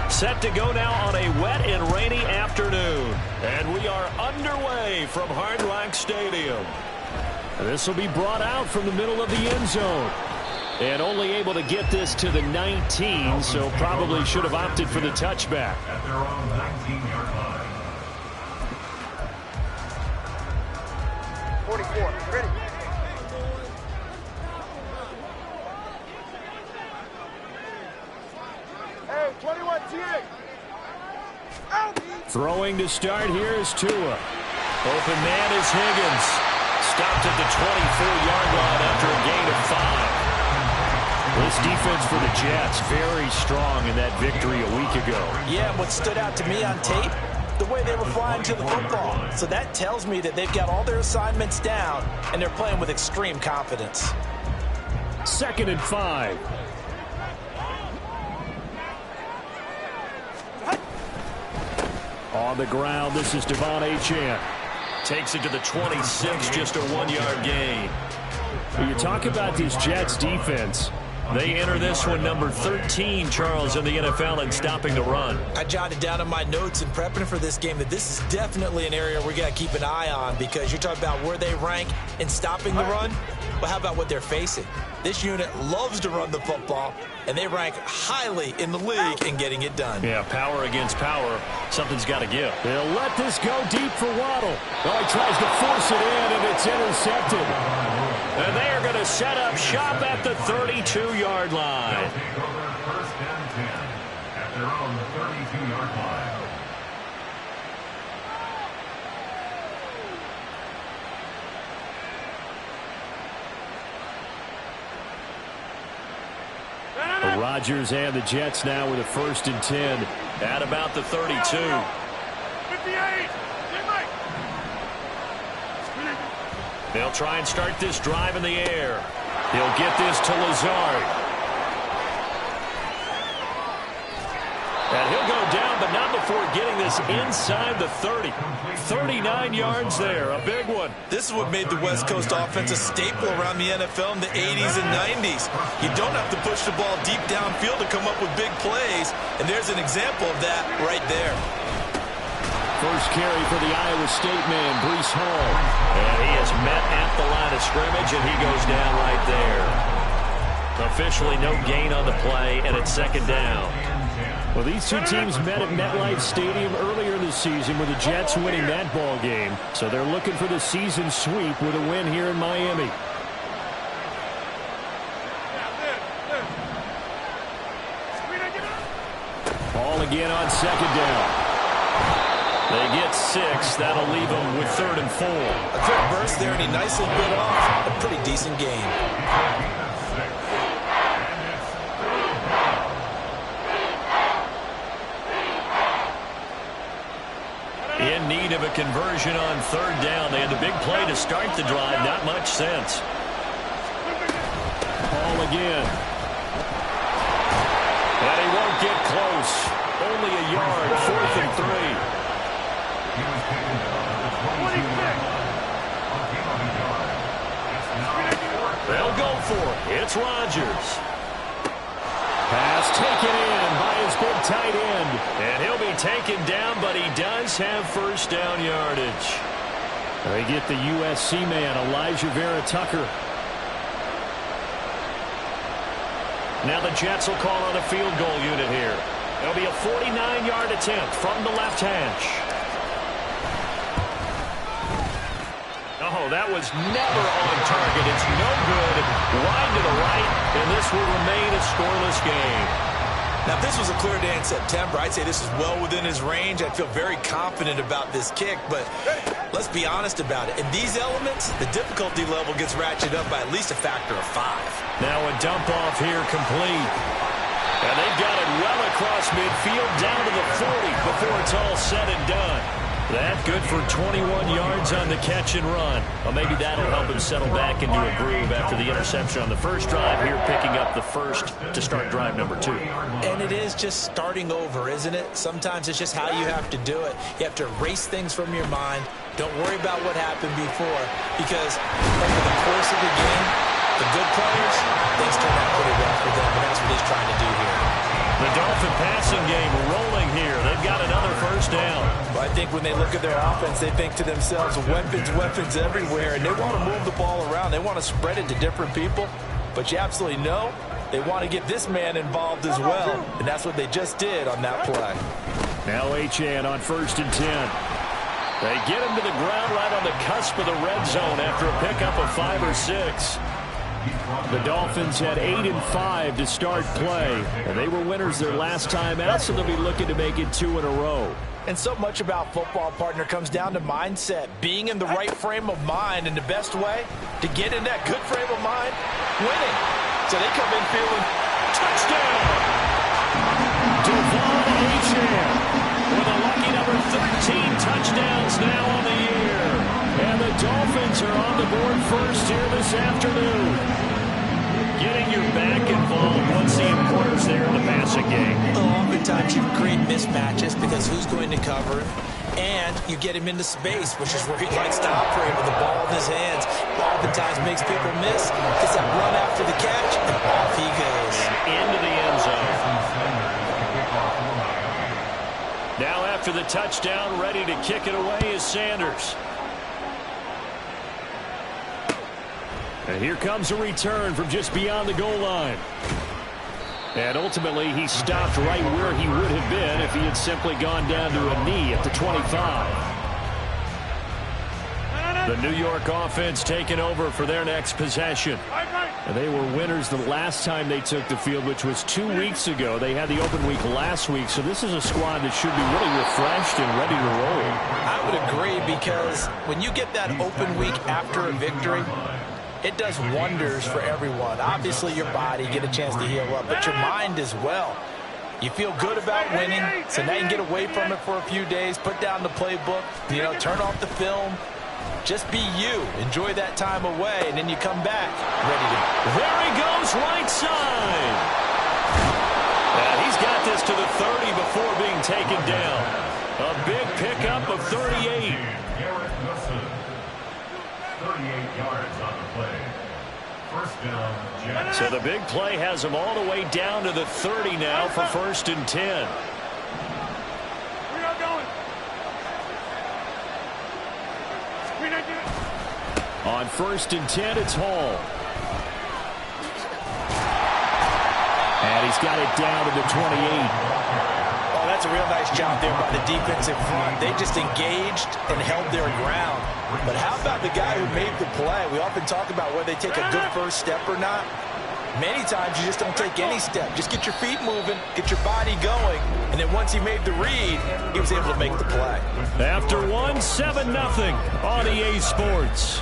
Set to go now on a wet and rainy afternoon. And we are underway from Hard Rock Stadium. This will be brought out from the middle of the end zone. And only able to get this to the 19, so probably should have opted for the touchback. At their own 19-yard line. 44, ready. Hey, 21, T8. Throwing to start here is Tua. Open man is Higgins. Stopped at the 24-yard line after a gain of 5. This defense for the Jets, very strong in that victory a week ago. Yeah, what stood out to me on tape, the way they were flying to the football. So that tells me that they've got all their assignments down, and they're playing with extreme confidence. 2nd and 5. On the ground, this is Devon Achane. Takes it to the 26, just a 1-yard gain. When you talk about this Jets defense, they enter this one number 13, Charles, in the NFL in stopping the run. I jotted down in my notes in prepping for this game that this is definitely an area we got to keep an eye on, because you're talking about where they rank in stopping the run. Well, how about what they're facing? This unit loves to run the football, and they rank highly in the league in getting it done. Yeah, power against power. Something's got to give. They'll let this go deep for Waddle. Oh, he tries to force it in, and it's intercepted. And they are going to set up shop at the 32-yard line. They'll take over 1st and 10 at their own 32-yard line. Rodgers and the Jets now with a 1st and 10 at about the 32. 58. They'll try and start this drive in the air. He'll get this to Lazard. And he'll go down, but not before getting this inside the 30. 39 yards there, a big one. This is what made the West Coast offense a staple around the NFL in the 80s and 90s. You don't have to push the ball deep downfield to come up with big plays, and there's an example of that right there. First carry for the Iowa State man, Breece Hall. And he is met at the line of scrimmage, and he goes down right there. Officially no gain on the play, and it's 2nd down. Well, these two teams met at MetLife Stadium earlier this season with the Jets winning that ball game. So they're looking for the season sweep with a win here in Miami. Ball again on 2nd down. They get 6. That'll leave them with 3rd and 4. A quick burst there, and he nicely bit off a pretty decent game. In need of a conversion on 3rd down. They had the big play to start the drive. Not much sense. Ball again. And he won't get close. Only a yard. 4th and 3. He was taken down at the 22-yard line. On penalty yard. It's now 4th. They'll go for it. It's Rodgers. Pass taken in by his big tight end. And he'll be taken down, but he does have 1st down yardage. They get the USC man, Elijah Vera Tucker. Now the Jets will call on a field goal unit here. There'll be a 49-yard attempt from the left hash. Oh, that was never on target. It's no good. Wide to the right, and this will remain a scoreless game. Now, if this was a clear day in September, I'd say this is well within his range. I'd feel very confident about this kick, but let's be honest about it. In these elements, the difficulty level gets ratcheted up by at least a factor of 5. Now a dump off here complete. And they've got it well across midfield down to the 40 before it's all said and done. That good for 21 yards on the catch and run. Well, maybe that'll help him settle back into a groove after the interception on the first drive here, picking up the first to start drive number 2. And it is just starting over, isn't it? Sometimes it's just how you have to do it. You have to erase things from your mind. Don't worry about what happened before, because over the course of the game, the good players, things turn out pretty well for them, and that's what he's trying to do here. The Dolphin passing game rolling here. They've got another first down. Well, I think when they look at their offense, they think to themselves, weapons, weapons everywhere, and they want to move the ball around. They want to spread it to different people, but you absolutely know they want to get this man involved as well, and that's what they just did on that play. Now Achane on 1st and 10. They get him to the ground right on the cusp of the red zone after a pickup of 5 or 6. The Dolphins had 8 and 5 to start play, and they were winners their last time out, so they'll be looking to make it 2 in a row. And so much about football, partner, comes down to mindset, being in the right frame of mind, and the best way to get in that good frame of mind, winning. So they come in feeling touchdown. Devon Achane with a lucky number 13 touchdowns now on the year. And the Dolphins are on the board first here this afternoon. Getting your back involved, what's the importance there in the passing game? Oftentimes you create mismatches because who's going to cover him? And you get him into space, which is where he likes to operate with the ball in his hands. Oftentimes makes people miss. Gets that run after the catch, and off he goes. And into the end zone. Now after the touchdown, ready to kick it away is Sanders. And here comes a return from just beyond the goal line. And ultimately, he stopped right where he would have been if he had simply gone down to a knee at the 25. The New York offense taking over for their next possession. And they were winners the last time they took the field, which was 2 weeks ago. They had the open week last week, so this is a squad that should be really refreshed and ready to roll. I would agree, because when you get that open week after a victory, it does wonders for everyone. Obviously, your body, get a chance to heal up, but your mind as well. You feel good about winning, so now you can get away from it for a few days, put down the playbook, turn off the film. Just be you. Enjoy that time away, and then you come back ready to. There he goes, right side. And he's got this to the 30 before being taken down. A big pickup of 38. 38 yards on the play. First down, Jackson. So the big play has him all the way down to the 30 now for 1st and 10. We're not going. On 1st and 10, it's Hall. And he's got it down to the 28. Oh, that's a real nice job there by the defensive front. They just engaged and held their ground. But how about the guy who made the play? We often talk about whether they take a good first step or not. Many times you just don't take any step. Just get your feet moving, get your body going, and then once he made the read, he was able to make the play. After 7-0 on EA Sports.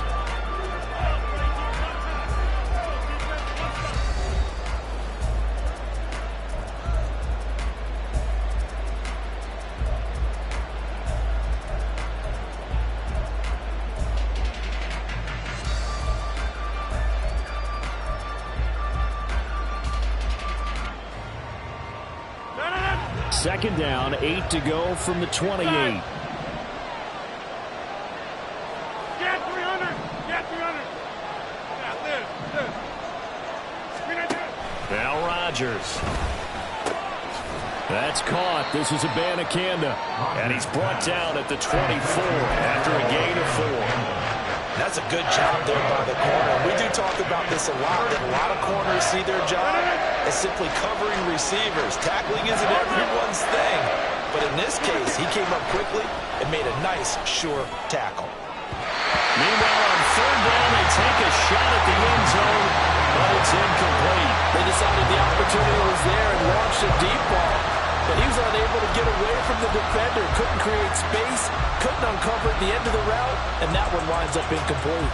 Second down, 8 to go from the 28. Get 300. Get 300. Yeah, now Rodgers. That's caught. This is Abanikanda. And he's brought down at the 24 after a gain of 4. That's a good job there by the corner. We do talk about this a lot, that a lot of corners see their job as simply covering receivers. Tackling isn't everyone's thing. But in this case, he came up quickly and made a nice, sure tackle. Meanwhile, on 3rd down, they take a shot at the end zone, but it's incomplete. They decided the opportunity was there and launched a deep ball. But he was unable to get away from the defender, couldn't create space, couldn't uncover at the end of the route, and that one winds up incomplete.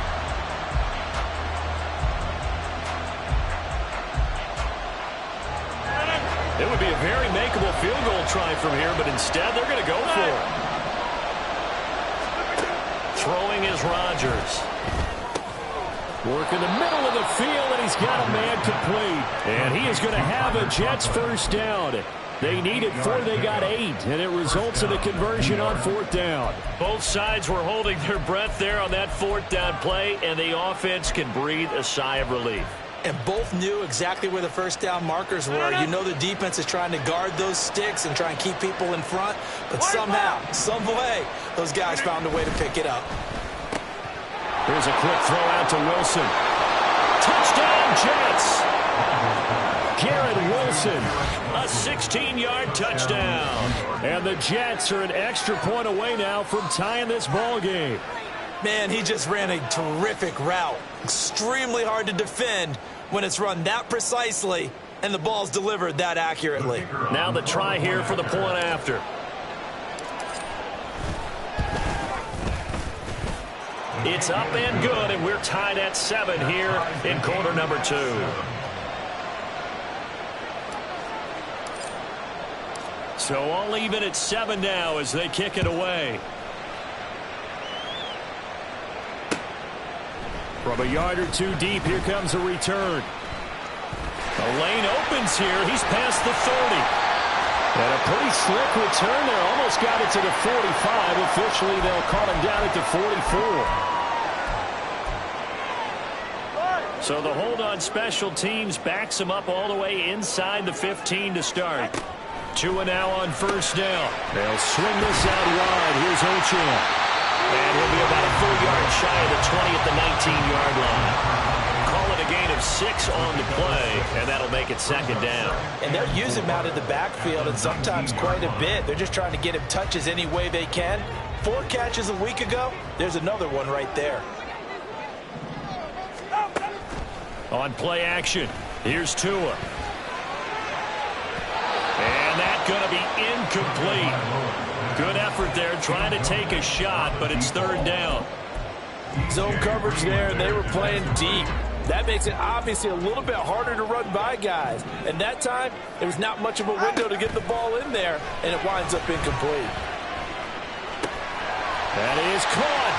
It would be a very makeable field goal try from here, but instead they're going to go for it. Throwing is Rodgers. Work in the middle of the field, and he's got a man complete. And he is going to have a Jets first down. They needed 4, they got 8, and it results in a conversion on 4th down. Both sides were holding their breath there on that 4th down play, and the offense can breathe a sigh of relief. And both knew exactly where the first down markers were. You know the defense is trying to guard those sticks and try and keep people in front. But somehow, some way, those guys found a way to pick it up. Here's a quick throw out to Wilson. Touchdown, Jets! Garrett Wilson, a 16-yard touchdown. And the Jets are an extra point away now from tying this ball game. Man, he just ran a terrific route. Extremely hard to defend when it's run that precisely and the ball's delivered that accurately. Now the try here for the point after. It's up and good, and we're tied at 7 here in quarter number 2. So all even at 7 now as they kick it away. From a yard or two deep, here comes a return. The lane opens here. He's past the 30. And a pretty slick return there. Almost got it to the 45. Officially, they'll call him down at the 44. So the hold on special teams backs him up all the way inside the 15 to start. Tua now on first down. They'll swing this out wide. Here's Ochan. And he'll be about a full yard shy of the 20 at the 19-yard line. Call it a gain of 6 on the play, and that'll make it second down. And they'll use him out of the backfield, and sometimes quite a bit. They're just trying to get him touches any way they can. 4 catches a week ago. There's another one right there. On play action, here's Tua. And that's going to be incomplete. Good effort there, trying to take a shot, but it's third down. Zone coverage there, and they were playing deep. That makes it obviously a little bit harder to run by guys. And that time, there was not much of a window to get the ball in there, and it winds up incomplete. That is caught.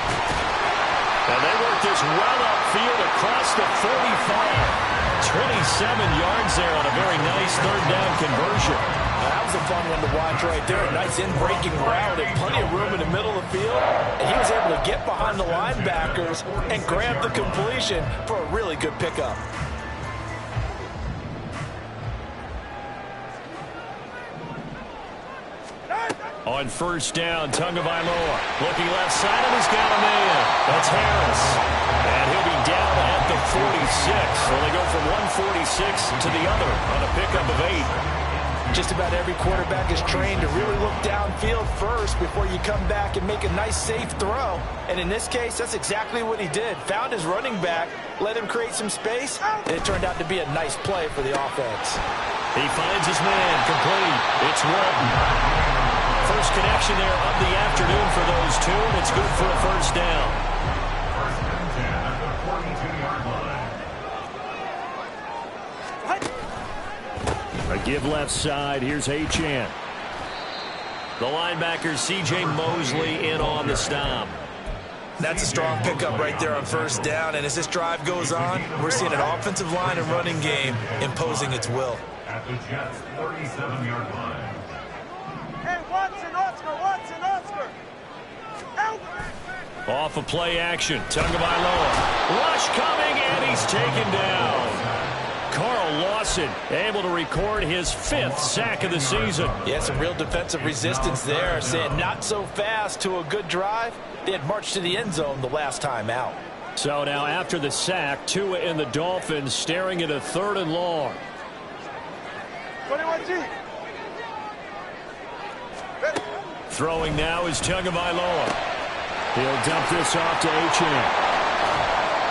And they work this well upfield across the 45. 27 yards there on a very nice third down conversion. That was a fun one to watch right there. A nice in-breaking route and plenty of room in the middle of the field. And he was able to get behind the linebackers and grab the completion for a really good pickup. On first down, Tagovailoa looking left side, and he's got a man. That's Harris. And he'll be down at the 46. So they go from 146 to the other on a pickup of 8. Just about every quarterback is trained to really look downfield first before you come back and make a nice, safe throw. And in this case, that's exactly what he did. Found his running back, let him create some space, and it turned out to be a nice play for the offense. He finds his man, complete. It's Walton. First connection there of the afternoon for those two, and it's good for a first down. First and 10 at the 42-yard line. A give left side. Here's Achane. The linebacker, C.J. Mosley, in on the stop. That's a strong pickup right there on first down, and as this drive goes on, we're seeing an offensive line and running game imposing its will. At the Jets' 37-yard line. Hey, Watson, Oscar. Help! Off of play action. Tagovailoa. Rush coming, and he's taken down. Carl Lawson able to record his 5th sack of the season. Yeah, some real defensive resistance there, saying not so fast to a good drive. They had marched to the end zone the last time out. So now after the sack, Tua and the Dolphins staring at a 3rd and long. 21G. Throwing now is Tagovailoa. He'll dump this off to Achane.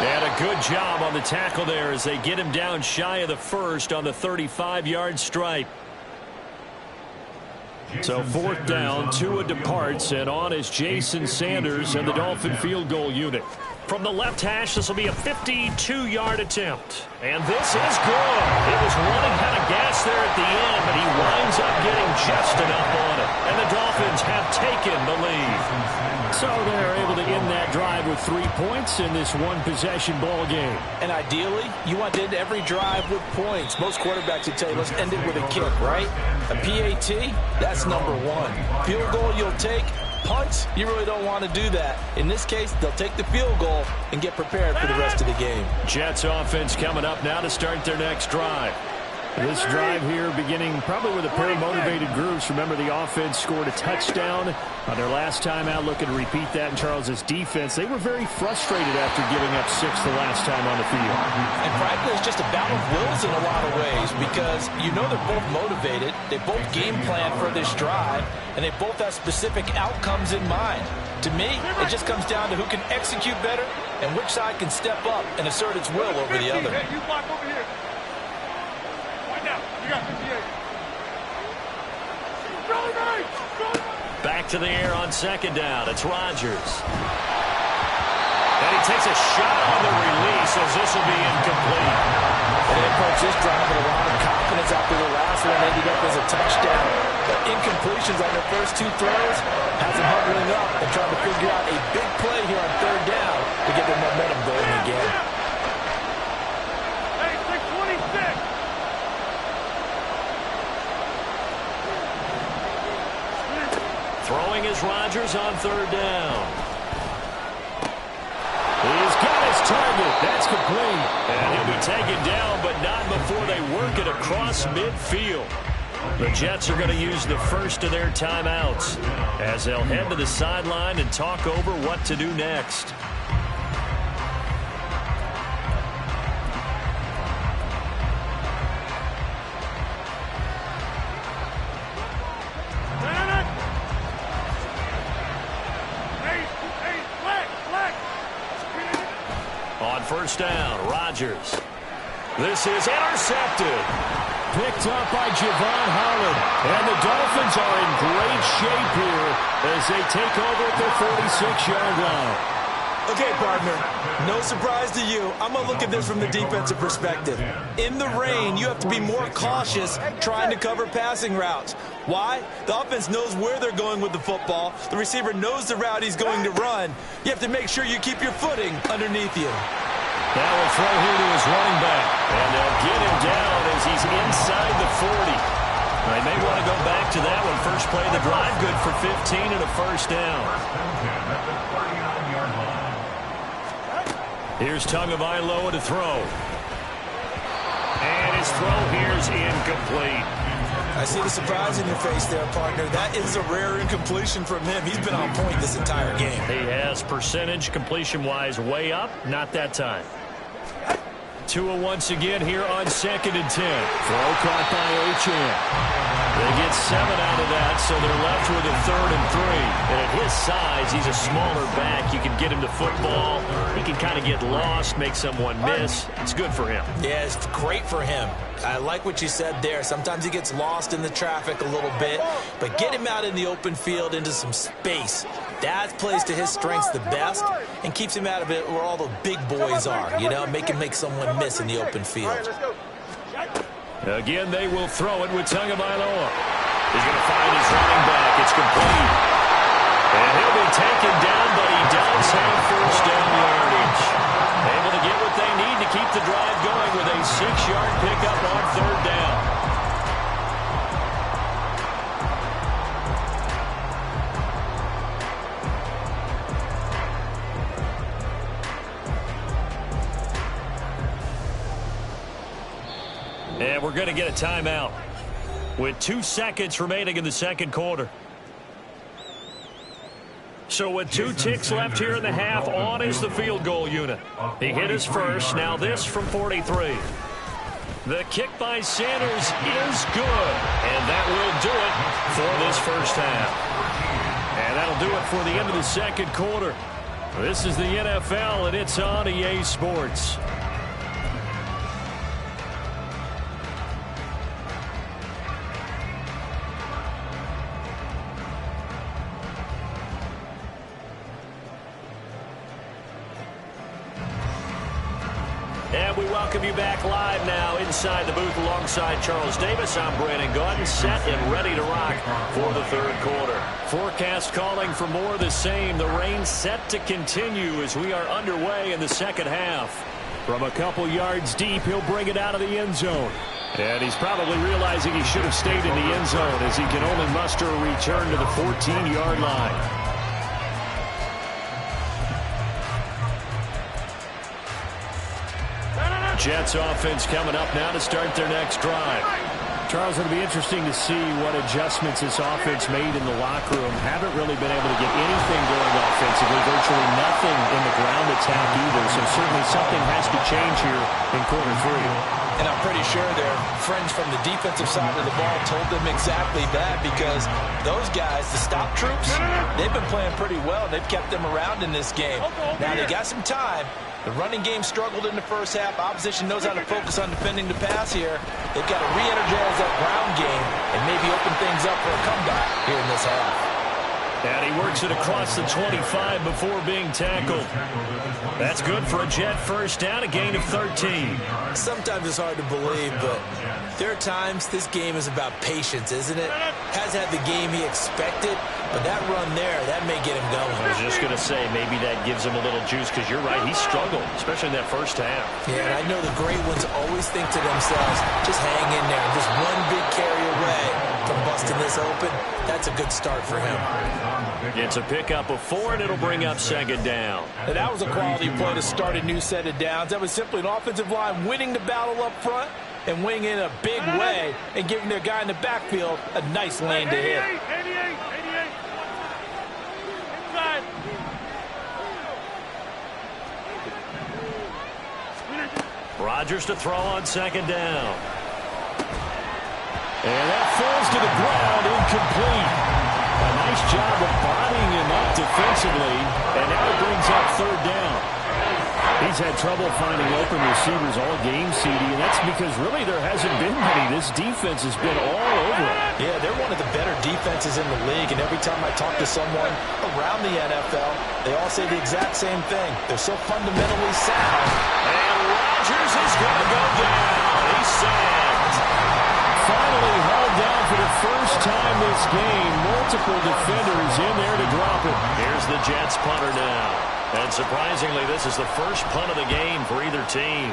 And a good job on the tackle there as they get him down shy of the first on the 35-yard stripe. So 4th down, Tua departs, and on is Jason Sanders and the Dolphin field goal unit. From the left hash, this will be a 52-yard attempt. And this is good. It was running out of gas there at the end, but he winds up getting just enough on it. And the Dolphins have taken the lead. So they're able to end that drive with 3 points in this one-possession ball game. And ideally, you want to end every drive with points. Most quarterbacks would tell you, let's end it with a kick, right? A PAT, that's number 1. Field goal you'll take, punts, you really don't want to do that. In this case, they'll take the field goal and get prepared for the rest of the game. Jets offense coming up now to start their next drive. This drive here beginning probably with a pair of motivated groups. Remember, the offense scored a touchdown on their last time out, looking to repeat that in Charles's defense. They were very frustrated after giving up 6 the last time on the field. And frankly, it's just a battle of wills in a lot of ways because you know they're both motivated. They both game plan for this drive, and they both have specific outcomes in mind. To me, it just comes down to who can execute better and which side can step up and assert its will over the other. Hey, you block over here. You got 58. Back to the air on second down. It's Rodgers. And he takes a shot on the release as this will be incomplete. They approach this drive with a lot of confidence after the last one ended up as a touchdown. But incompletions on their first 2 throws has them huddling up and trying to figure out a big play here on third down to get their momentum going again. Hey, 626. Throwing is Rodgers on third down. He's got his target. That's complete. And he'll be taken down, but not before they work it across midfield. The Jets are going to use the first of their timeouts as they'll head to the sideline and talk over what to do next. First down, Rodgers. This is intercepted. Picked up by Javon Holland. And the Dolphins are in great shape here as they take over at their 46-yard line. Okay, partner, no surprise to you. I'm going to look at this from the defensive perspective. In the rain, you have to be more cautious trying to cover passing routes. Why? The offense knows where they're going with the football. The receiver knows the route he's going to run. You have to make sure you keep your footing underneath you. Now we'll throw here to his running back. And they'll get him down as he's inside the 40. They may want to go back to that one. First play of the drive, good for 15 and a first down. Here's Tagovailoa to throw. And his throw here is incomplete. I see the surprise in your face there, partner. That is a rare incompletion from him. He's been on point this entire game. He has percentage completion-wise way up. Not that time. Tua once again here on 2nd and 10. Throw caught by Achane. They get 7 out of that, so they're left with a 3rd and 3. And at his size, he's a smaller back. You can get him to football. He can kind of get lost, make someone miss. It's good for him. Yeah, it's great for him. I like what you said there. Sometimes he gets lost in the traffic a little bit, but get him out in the open field into some space. That plays to his strengths the best and keeps him out of it where all the big boys are, you know, make someone miss in the open field. Again, they will throw it with Tagovailoa. He's going to find his running back. It's complete. And he'll be taken down, but he does have first down yardage. Able to get what they need to keep the drive going with a 6-yard pickup on third down. And we're going to get a timeout with 2 seconds remaining in the second quarter. So with 2 ticks left here in the half, on is the field goal unit. He hit his first. Now this from 43. The kick by Sanders is good. And that will do it for this first half. And that'll do it for the end of the second quarter. This is the NFL, and it's on EA Sports. And we welcome you back live now inside the booth alongside Charles Davis. I'm Brandon Gaudin, set and ready to rock for the third quarter. Forecast calling for more of the same. The rain set to continue as we are underway in the second half. From a couple yards deep, he'll bring it out of the end zone. And he's probably realizing he should have stayed in the end zone as he can only muster a return to the 14-yard line. Jets offense coming up now to start their next drive. Charles, it'll be interesting to see what adjustments this offense made in the locker room. Haven't really been able to get anything going offensively, virtually nothing in the ground attack either. So certainly something has to change here in quarter three. And I'm pretty sure their friends from the defensive side of the ball told them exactly that, because those guys, the stop troops, they've been playing pretty well. They've kept them around in this game. Now they got some time. The running game struggled in the first half. Opposition knows how to focus on defending the pass here. They've got to re-energize that ground game and maybe open things up for a comeback here in this half. And he works it across the 25 before being tackled. That's good for a Jet first down, a gain of 13. Sometimes it's hard to believe, but there are times this game is about patience, isn't it? Has had the game he expected, but that run there, that may get him going. I was just going to say, maybe that gives him a little juice, because you're right, he struggled, especially in that first half. Yeah, and I know the great ones always think to themselves, just hang in there, just one big carry away from busting this open. That's a good start for him. It's a pickup of 4, and it'll bring up second down. And that was a quality play to start a new set of downs. That was simply an offensive line winning the battle up front and winning in a big way and giving their guy in the backfield a nice lane to hit. 88. Inside. Rodgers to throw on second down. And that falls to the ground, incomplete. A nice job of bodying him up defensively, and now it brings up third down. He's had trouble finding open receivers all game, CD, and that's because really there hasn't been many. This defense has been all over him. Yeah, they're one of the better defenses in the league, and every time I talk to someone around the NFL, they all say the exact same thing. They're so fundamentally sound. And Rodgers is going to go down. He's sacked. Finally hauled down for the first time this game. Multiple defenders in there to drop it. Here's the Jets punter now. And surprisingly, this is the first punt of the game for either team.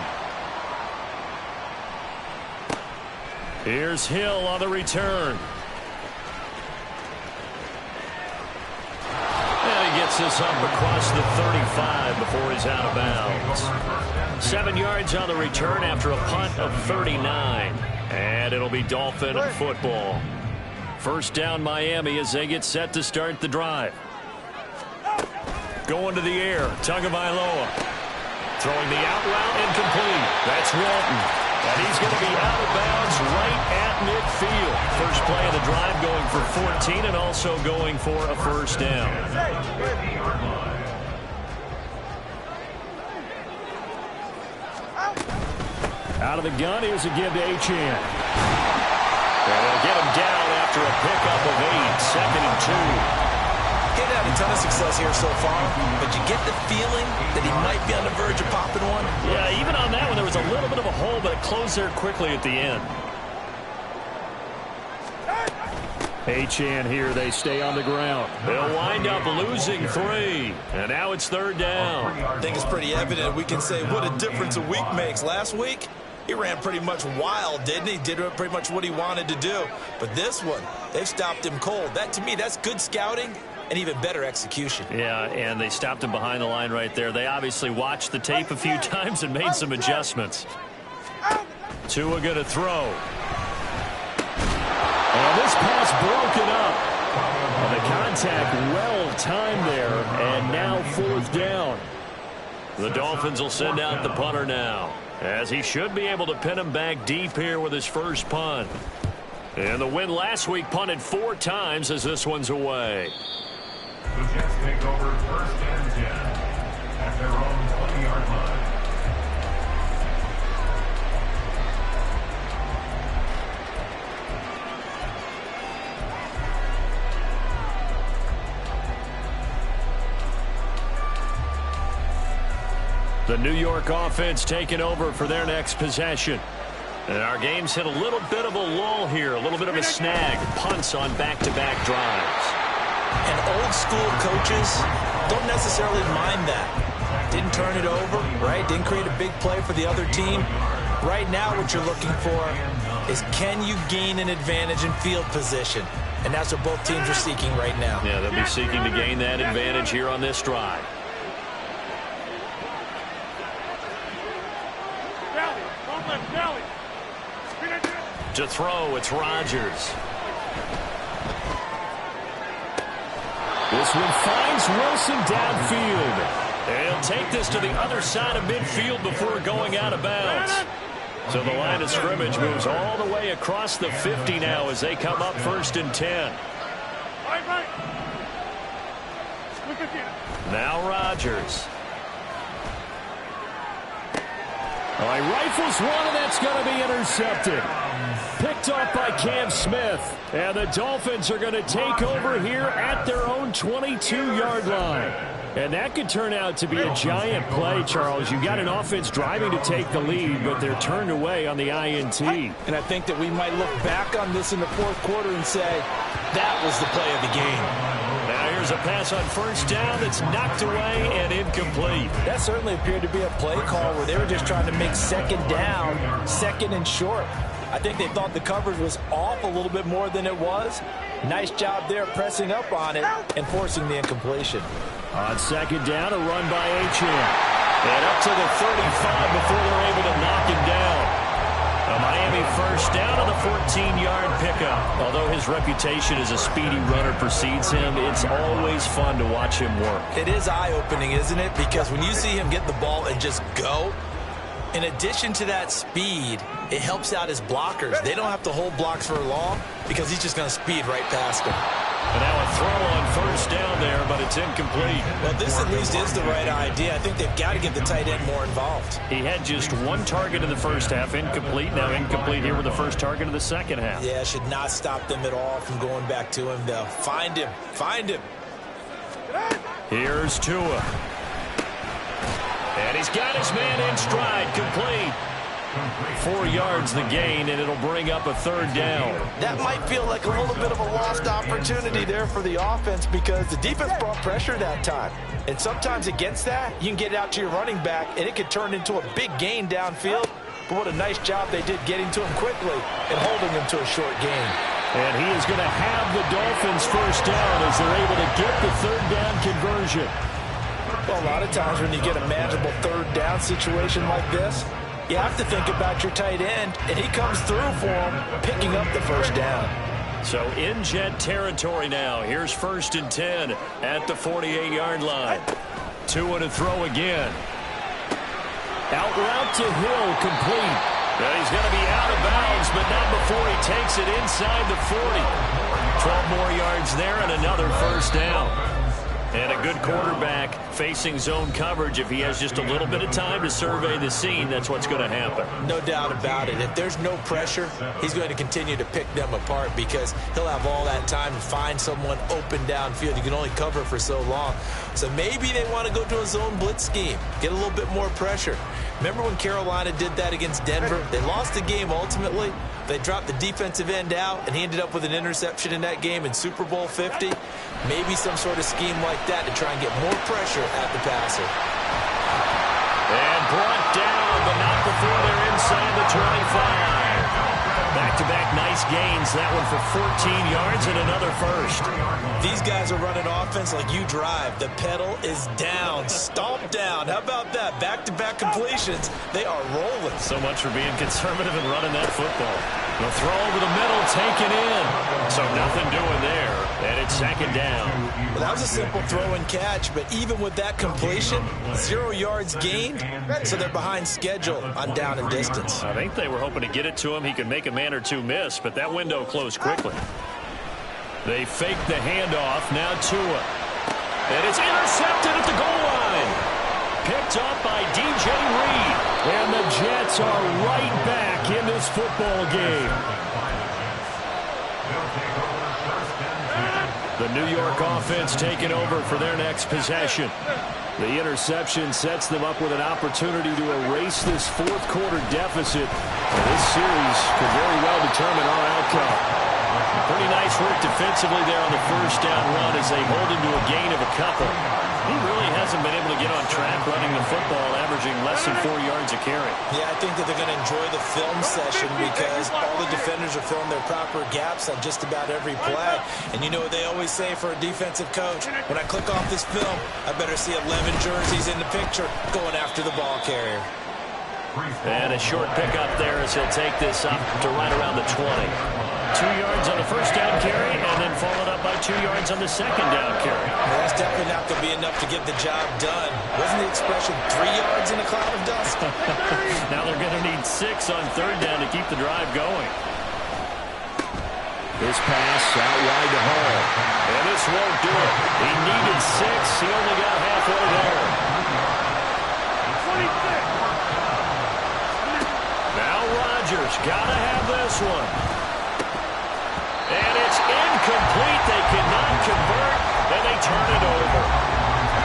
Here's Hill on the return. And he gets this up across the 35 before he's out of bounds. 7 yards on the return after a punt of 39. And it'll be Dolphin football. First down Miami as they get set to start the drive. Going to the air, Tagovailoa. Throwing the out route, incomplete. That's Walton. And he's going to be out of bounds right at midfield. First play of the drive going for 14 and also going for a first down. Out of the gun, here's a give to Achane. And they'll get him down after a pickup of 8, second and 2. He's had a ton of success here so far, but you get the feeling that he might be on the verge of popping one. Yeah, even on that one, there was a little bit of a hole, but it closed there quickly at the end. Achane here, they stay on the ground. They'll wind up losing 3, and now it's third down. I think it's pretty evident. We can say what a difference a week makes. Last week, he ran pretty much wild, didn't he? Did pretty much what he wanted to do. But this one, they've stopped him cold. That, to me, that's good scouting and even better execution. Yeah, and they stopped him behind the line right there. They obviously watched the tape a few times and made some adjustments. Tua going to throw. And this pass broken up. And the contact well timed there, and now fourth down. The Dolphins will send out the punter now, as he should be able to pin him back deep here with his first punt. And the win last week punted 4 times as this one's away. The Jets take over first and 10 at their own 20-yard line. The New York offense taking over for their next possession. And our game's hit a little bit of a lull here, a little bit of a snag. Punts on back-to-back drives. And old school coaches don't necessarily mind that. Didn't turn it over, right? Didn't create a big play for the other team. Right now what you're looking for is, can you gain an advantage in field position? And that's what both teams are seeking right now. Yeah, they'll be seeking to gain that advantage here on this drive. To throw, it's Rodgers. This one finds Wilson downfield. And he'll take this to the other side of midfield before going out of bounds. So the line of scrimmage moves all the way across the 50 now as they come up 1st and 10. Right. Now Rodgers. Oh, he rifles one, and that's going to be intercepted. Picked off by Cam Smith. And the Dolphins are going to take over here at their own 22-yard line. And that could turn out to be a giant play, Charles. You've got an offense driving to take the lead, but they're turned away on the INT. And I think that we might look back on this in the 4th quarter and say, that was the play of the game. Now here's a pass on 1st down that's knocked away and incomplete. That certainly appeared to be a play call where they were just trying to make 2nd down, 2nd and short. I think they thought the coverage was off a little bit more than it was. Nice job there pressing up on it and forcing the incompletion. On 2nd down, a run by Achane. And up to the 35 before they're able to knock him down. A Miami 1st down on the 14-yard pickup. Although his reputation as a speedy runner precedes him, it's always fun to watch him work. It is eye-opening, isn't it? Because when you see him get the ball and just go, in addition to that speed, it helps out his blockers. They don't have to hold blocks for long because he's just going to speed right past them. And now a throw on 1st down there, but it's incomplete. Well, this at least is the right idea. I think they've got to get the tight end more involved. He had just 1 target in the 1st half, incomplete. Now incomplete here with the 1st target of the 2nd half. Yeah, should not stop them at all from going back to him, though. Find him. Find him. Here's Tua. And he's got his man in stride, complete. 4 yards the gain, and it'll bring up a 3rd down. That might feel like a little bit of a lost opportunity there for the offense because the defense brought pressure that time. And sometimes against that, you can get it out to your running back, and it could turn into a big gain downfield. But what a nice job they did getting to him quickly and holding him to a short gain. And he is going to have the Dolphins 1st down as they're able to get the 3rd down conversion. Well, a lot of times when you get a manageable 3rd down situation like this, you have to think about your tight end, and he comes through for him, picking up the 1st down. So in jet territory now. Here's 1st and 10 at the 48-yard line. Tua to throw again. Out route to Hill, complete. Well, he's going to be out of bounds, but not before he takes it inside the 40. 12 more yards there and another 1st down. And a good quarterback facing zone coverage. If he has just a little bit of time to survey the scene, that's what's going to happen. No doubt about it. If there's no pressure, he's going to continue to pick them apart because he'll have all that time to find someone open downfield. You can only cover for so long. So maybe they want to go to a zone blitz scheme, get a little bit more pressure. Remember when Carolina did that against Denver? They lost the game ultimately. They dropped the defensive end out, and he ended up with an interception in that game in Super Bowl 50. Maybe some sort of scheme like that to try and get more pressure at the passer. And brought down, but not before they're inside the 25. Back-to-back nice gains. That one for 14 yards and another 1st. These guys are running offense like you drive. The pedal is down, stomped down. How about that? Back-to-back completions. They are rolling. So much for being conservative and running that football. The throw over the middle, taken in. So nothing doing there. And it's 2nd down. Well, that was a simple throw and catch, but even with that completion, 0 yards gained, so they're behind schedule on down and distance. I think they were hoping to get it to him. He could make a man or two miss, but that window closed quickly. They fake the handoff. Now Tua. And it's intercepted at the goal line. Picked up by DJ Reed. And the Jets are right back in this football game. The New York offense taking over for their next possession. The interception sets them up with an opportunity to erase this 4th quarter deficit. And this series could very well determine our outcome. Pretty nice work defensively there on the 1st down run as they hold him to a gain of a couple. He really hasn't been able to get on track running the football, averaging less than 4 yards a carry. Yeah, I think that they're going to enjoy the film session because all the defenders are filling their proper gaps on just about every play. And you know what they always say for a defensive coach? When I click off this film, I better see 11 jerseys in the picture going after the ball carrier. And a short pickup there as he'll take this up to right around the 20. 2 yards on the first down carry, and then followed up by 2 yards on the second down carry. Well, that's definitely not going to be enough to get the job done. Wasn't the expression 3 yards in a cloud of dust? Now they're going to need 6 on third down to keep the drive going. This pass out wide to Hall. And this won't do it. He needed 6. He only got halfway there. 26. Now Rodgers got to have this one. And it's incomplete. They cannot convert, and they turn it over.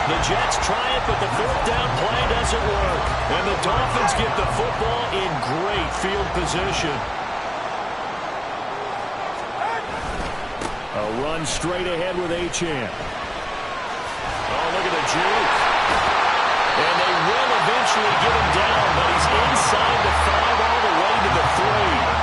The Jets try it, but the fourth down play doesn't work. And the Dolphins get the football in great field position. A run straight ahead with Achane. Oh, look at the juke. And they will eventually get him down, but he's inside the 5 all the way to the 3.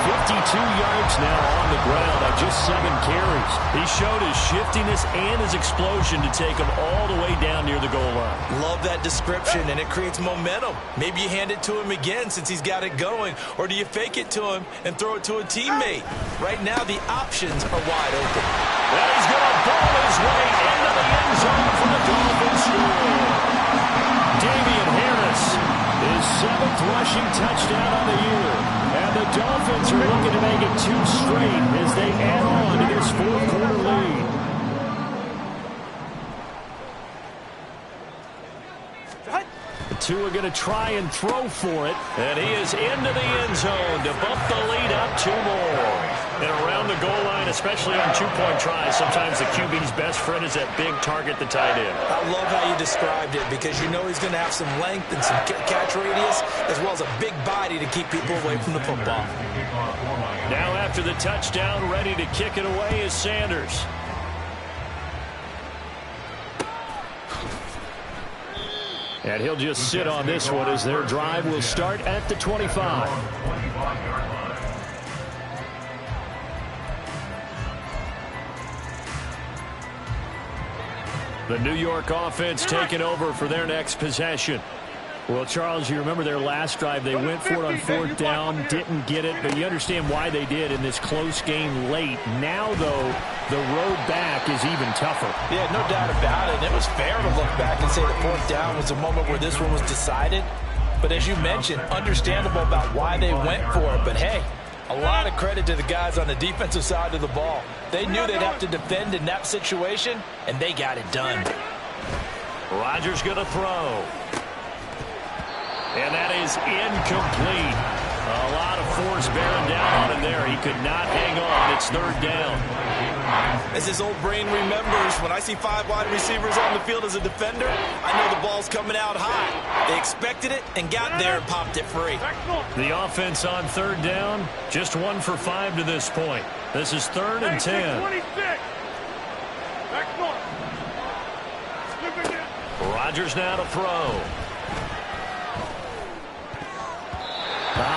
52 yards now on the ground on just 7 carries. He showed his shiftiness and his explosion to take him all the way down near the goal line. Love that description, and it creates momentum. Maybe you hand it to him again since he's got it going, or do you fake it to him and throw it to a teammate? Right now, the options are wide open. And he's going to ball his way into the end zone for the Dolphins score. Damian Harris, his 7th rushing touchdown on the year. And the Dolphins are looking to make it 2 straight as they add on to this fourth-quarter lead. The two are going to try and throw for it. And he is into the end zone to bump the lead up 2 more. And around the goal line, especially on 2-point tries, sometimes the QB's best friend is that big target, the tight end. I love how you described it because you know he's going to have some length and some catch radius as well as a big body to keep people away from the football. Now after the touchdown, ready to kick it away is Sanders. And he'll just sit on this one as their drive will start at the 25. The New York offense taking over for their next possession. Well, Charles, you remember their last drive. They went for it on 4th down, didn't get it, but you understand why they did in this close game late. Now, though, the road back is even tougher. Yeah, no doubt about it. It was fair to look back and say the 4th down was the moment where this one was decided. But as you mentioned, understandable about why they went for it. But, hey, a lot of credit to the guys on the defensive side of the ball. They knew they'd have to defend in that situation, and they got it done. Rodgers going to throw. And that is incomplete. A lot of force bearing down on him there. He could not hang on. It's 3rd down. As his old brain remembers, when I see 5 wide receivers on the field as a defender, I know the ball's coming out high. They expected it and got there and popped it free. The offense on 3rd down, just 1 for 5 to this point. This is 3rd and 10. 26. Back north. Rodgers now to throw.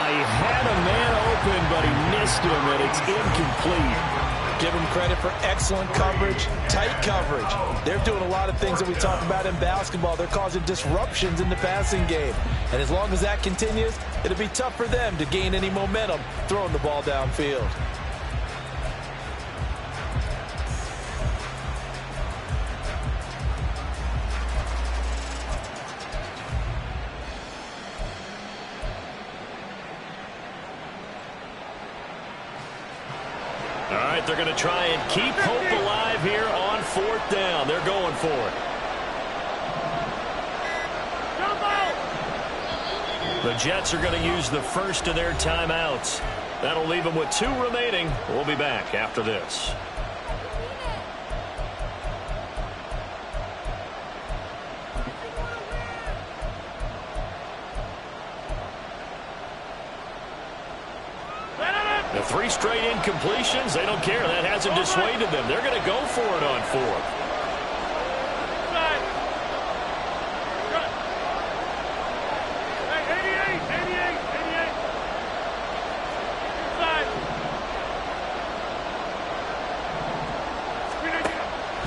He had a man open, but he missed him, and it's incomplete. Give them credit for excellent coverage, tight coverage. They're doing a lot of things that we talk about in basketball. They're causing disruptions in the passing game. And as long as that continues, it'll be tough for them to gain any momentum throwing the ball downfield. All right, they're going to try and keep hope alive here on 4th down. They're going for it. The Jets are going to use the first of their timeouts. That'll leave them with 2 remaining. We'll be back after this. The 3 straight incompletions, they don't care. That hasn't dissuaded them. They're going to go for it on 4th.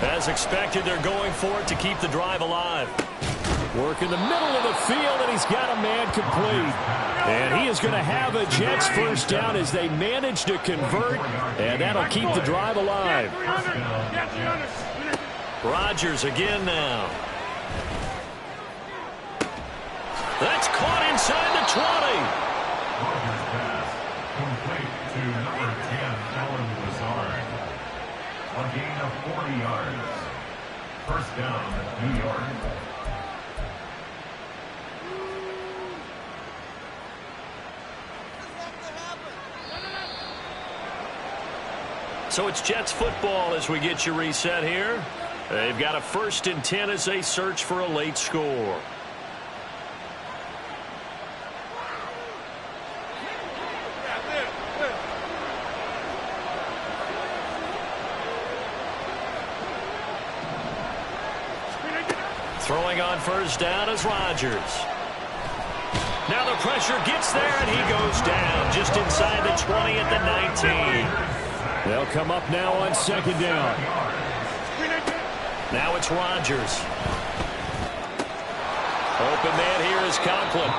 As expected, they're going for it to keep the drive alive. Work in the middle of the field, and he's got a man complete. And he is going to have a Jets first down as they manage to convert, and that'll keep the drive alive. Rodgers again now. That's caught inside the 20. Rodgers pass complete to number 10, Alan Lazard. A gain of 40 yards. First down, New York. So it's Jets football as we get you reset here. They've got a 1st and 10 as they search for a late score. Throwing on first down is Rodgers. Now the pressure gets there, and he goes down just inside the 20 at the 19. They'll come up now on 2nd down. Now it's Rodgers. Open man here is Conklin.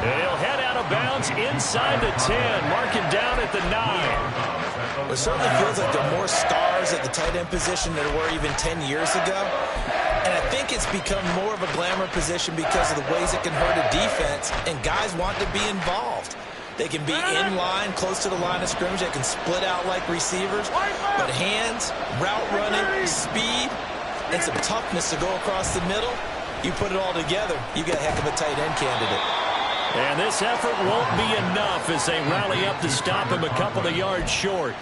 And he'll head out of bounds inside the 10. Mark him down at the 9. It certainly feels like there are more stars at the tight end position than there were even 10 years ago. And I think it's become more of a glamour position because of the ways it can hurt a defense, and guys want to be involved. They can be in line, close to the line of scrimmage. They can split out like receivers. But hands, route running, speed, and some toughness to go across the middle, you put it all together, you got a heck of a tight end candidate. And this effort won't be enough as they rally up to stop him a couple of yards short.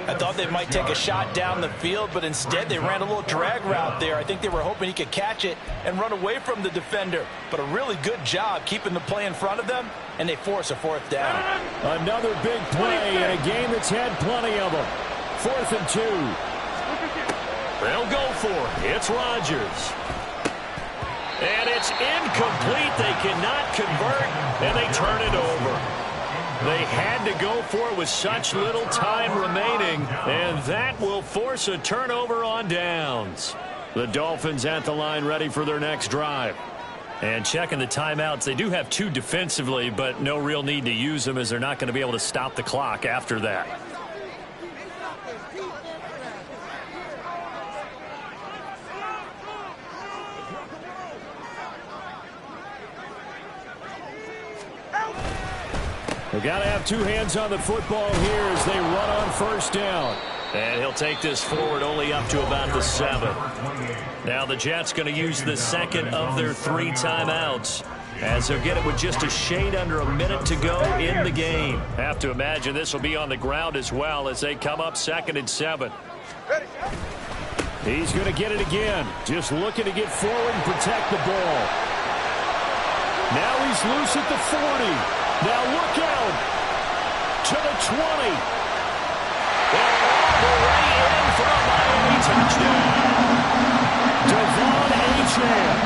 I thought they might take a shot down the field, but instead they ran a little drag route there. I think they were hoping he could catch it and run away from the defender. But a really good job keeping the play in front of them, and they force a 4th down. Another big play in a game that's had plenty of them. 4th and 2. They'll go for it. It's Rodgers. And it's incomplete. They cannot convert, and they turn it over. They had to go for it with such little time remaining, and that will force a turnover on downs. The Dolphins at the line ready for their next drive. And checking the timeouts, they do have 2 defensively, but no real need to use them as they're not going to be able to stop the clock after that. They've got to have 2 hands on the football here as they run on 1st down. And he'll take this forward only up to about the 7. Now the Jets going to use the 2nd of their 3 timeouts, as they'll get it with just a shade under a minute to go in the game. Have to imagine this will be on the ground as well as they come up 2nd and 7. He's going to get it again, just looking to get forward and protect the ball. Now he's loose at the 40. Now look out to the 20. And all the way in for a Miami touchdown. Devon Achane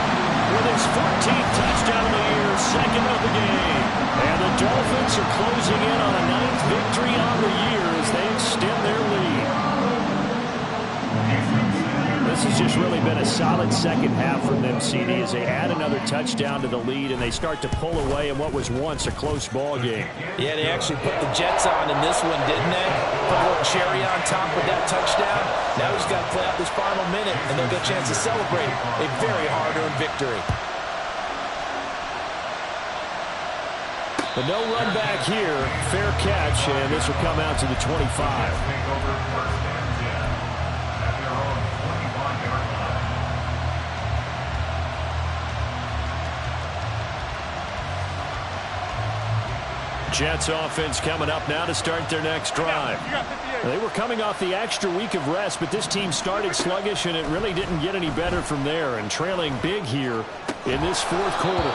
with his 14th touchdown of the year, 2nd of the game. And the Dolphins are closing in on a 9th victory on the year as they extend their lead. This has just really been a solid 2nd half from them, CD, as they add another touchdown to the lead and they start to pull away in what was once a close ball game. Yeah, they actually put the Jets on in this one, didn't they? Put a little cherry on top with that touchdown. Now he's got to play out this final minute, and they'll get a chance to celebrate a very hard-earned victory. But no run back here. Fair catch, and this will come out to the 25. Jets offense coming up now to start their next drive. They were coming off the extra week of rest, but this team started sluggish, and it really didn't get any better from there, and trailing big here in this 4th quarter.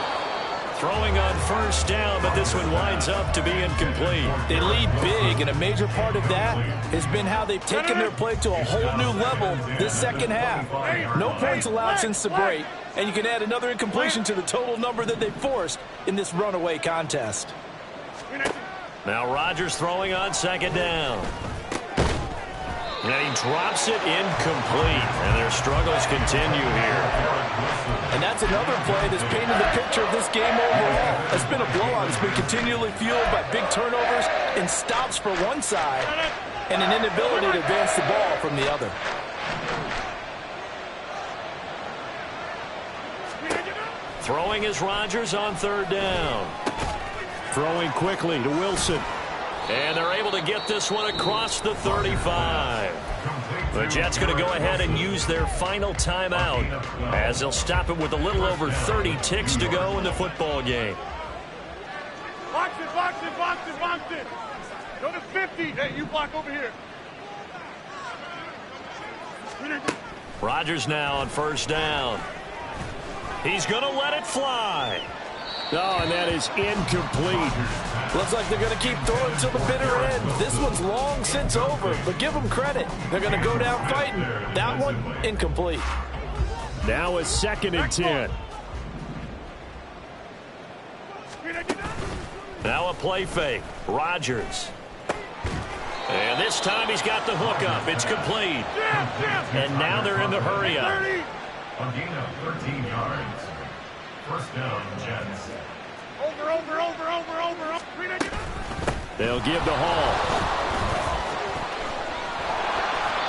Throwing on 1st down, but this one winds up to be incomplete. They lead big, and a major part of that has been how they've taken their play to a whole new level this 2nd half. No points allowed since the break, and you can add another incompletion to the total number that they forced in this runaway contest. Now Rodgers throwing on 2nd down. And he drops it incomplete. And their struggles continue here. And that's another play that's painted the picture of this game overall. It's been a blowout. It's been continually fueled by big turnovers and stops for one side and an inability to advance the ball from the other. Throwing is Rodgers on third down. Throwing quickly to Wilson. And they're able to get this one across the 35. The Jets going to go ahead and use their final timeout as they'll stop it with a little over 30 ticks to go in the football game. Box it, box it, box it, box it. Go to 50. Hey, you block over here. Rodgers now on first down. He's going to let it fly. Oh, and that is incomplete. Looks like they're going to keep throwing till the bitter end. This one's long since over, but give them credit. They're going to go down fighting. That one, incomplete. Now a 2nd and 10. Now a play fake. Rodgers. And this time he's got the hook up. It's complete. And now they're in the hurry up. A gain of 13 yards. First down, Jets. Over. They'll give to Hall.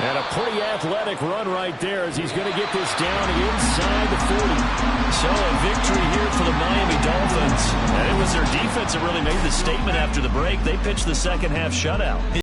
And a pretty athletic run right there as he's going to get this down inside the 40. So a victory here for the Miami Dolphins. And it was their defense that really made the statement after the break. They pitched the second half shutout.